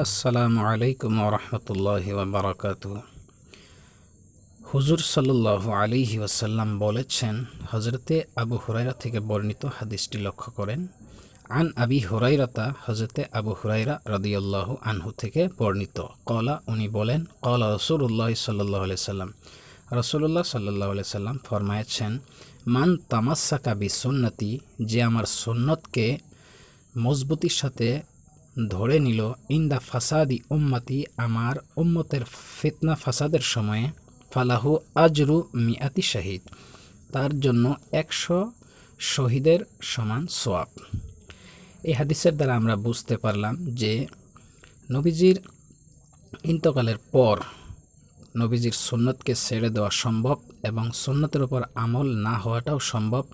আসসালামু আলাইকুম ওরহমতুল্লাহি ওয়াবারাকাতুহ। হুজুর সাল্লাল্লাহু আলাইহি ওয়াসাল্লাম বলেছেন, হজরতে আবু হুরায়রা থেকে বর্ণিত হাদিসটি লক্ষ্য করেন। আন আবি হুরায়রাতা, হজরতে আবু হুরায়রা রাদিয়াল্লাহু আনহু থেকে বর্ণিত, কলা, উনি বলেন, কলা রাসূলুল্লাহ সাল্লাল্লাহু আলাইহি সাল্লাম, রাসূলুল্লাহ সাল্লাল্লাহু আলাইহি সাল্লাম ফরমায়েছেন, মান তামাসসাকা বিসুন্নতি, যে আমার সুন্নতকে মজবুতির সাথে ধরে নিল, ইন্দা ফাসাদি উম্মতি, আমার উম্মতের ফিতনা ফাসাদের সময়ে, ফালাহু আজরু মিআতি শাহিদ, তার জন্য 100 শহীদের সমান সোয়াব। এই হাদিসের দ্বারা আমরা বুঝতে পারলাম যে নবীজির ইন্তকালের পর নবীজির সুন্নতকে ছেড়ে দেওয়া সম্ভব এবং সুন্নতের উপর আমল না হওয়াটাও সম্ভব।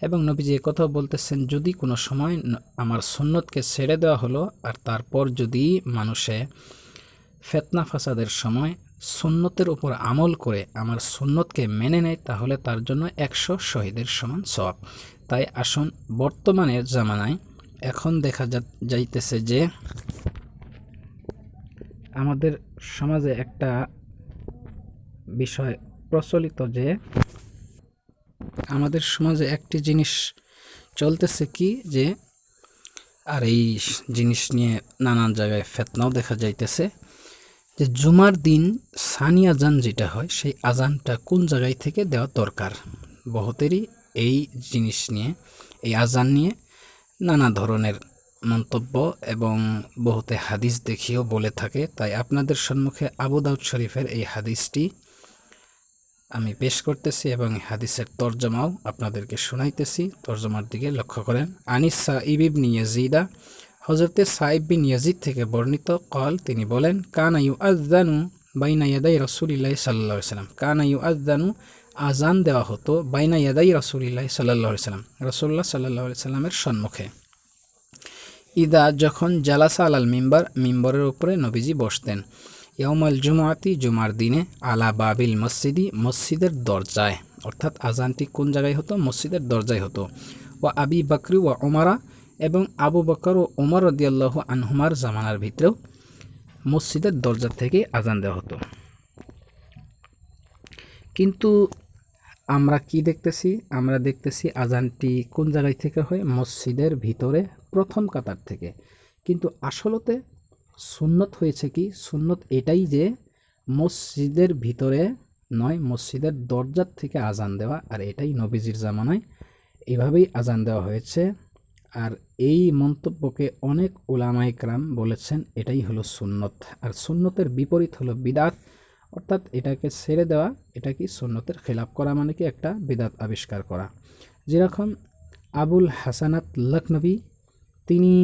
এবং নবীজি একথাও বলতেছেন, যদি কোনো সময় আমার সুন্নতকে ছেড়ে দেওয়া হলো আর তারপর যদি মানুষে ফিতনা ফাসাদের সময় সুন্নতের উপর আমল করে আমার সুন্নতকে মেনে নেয়, তাহলে তার জন্য 100 শহীদের সমান সওয়াব। তাই আসুন, বর্তমানের জামানায় এখন দেখা যাইতেছে যে আমাদের সমাজে একটা বিষয় প্রচলিত, যে আমাদের সমাজে একটি জিনিস চলতেছে কি, যে আর এই জিনিস নিয়ে নানান জায়গায় ফিতনাও দেখা যাইতেছে, যে জুমার দিন সানি আজান যেটা হয়, সেই আজানটা কোন জায়গায় থেকে দেওয়া দরকার। বহুতেরই এই জিনিস নিয়ে, এই আজান নিয়ে নানা ধরনের মন্তব্য এবং বহুতে হাদিস দেখিয়েও বলে থাকে। তাই আপনাদের সম্মুখে আবু দাউদ শরীফের এই হাদিসটি আমি পেশ করতেছি এবং হাদিসের তর্জমাও আপনাদেরকে শুনাইতেছি। তর্জমার দিকে লক্ষ্য করেন। আনিস সাইব ইবনে ইয়াজিদা, হযরতে সাইব বিন ইয়াজিদ থেকে বর্ণিত, কল, তিনি বলেন, কানা ইউআযানু বাইনা ইয়াদাই রাসূলিল্লাহি সাল্লাল্লাহু আলাইহি ওয়াসাল্লাম, কানা ইউআযানু, আজান দেওয়া হতো, বাইনা ইয়াদাই রাসূলিল্লাহি সাল্লাল্লাহু আলাইহি ওয়াসাল্লাম, রাসূলুল্লাহ সাল্লাল্লাহু আলাইহি ওয়াসাল্লামের সম্মুখে, ইদা, যখন, জালাসা আলাল মিম্বার, মিম্বরের উপরে নবীজি বসতেন, ইয়াউমাল জুমআতি, জুমার দিনে, আলা বাবিল মসজিদি, মসজিদের দরজায়, অর্থাৎ আজানটি কোন জায়গায় হতো? মসজিদের দরজায় হতো। ওয়া আবি বকর ওয়া উমারা, এবং আবু বকর ও উমর রাদিয়াল্লাহু আনহুমার জামানার ভিতরেও মসজিদের দরজা থেকে আজান দেওয়া হতো। কিন্তু আমরা কি দেখতেছি? আমরা দেখতেছি আজানটি কোন জায়গায় থেকে হয়? মসজিদের ভিতরে প্রথম কাতার থেকে। কিন্তু আসলতে সুন্নত হয়েছে কি? সুন্নত এটাই যে মসজিদের ভিতরে নয়, মসজিদের দরজার থেকে আজান দেওয়া। আর এটাই নবীজির জামানায় এভাবেই আজান দেওয়া হয়েছে। আর এই মন্তব্যকে অনেক উলামায়ে কেরাম বলেছেন এটাই হলো সুন্নত। আর সুন্নতের বিপরীত হলো বিদআত, অর্থাৎ এটাকে ছেড়ে দেওয়া। এটা কি? সুন্নতের খেলাফ করা, মানে কি? একটা বিদআত আবিষ্কার করা। যেরকম আবুল হাসানাত লখনবী, তিনি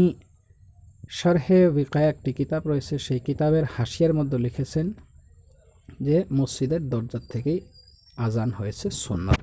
শারহে উইকায়া একটি কিতাব রয়েছে, সেই কিতাবের হাশিয়ার মধ্যে লিখেছেন যে মসজিদের দরজার থেকেই আজান হয়েছে সুন্নত।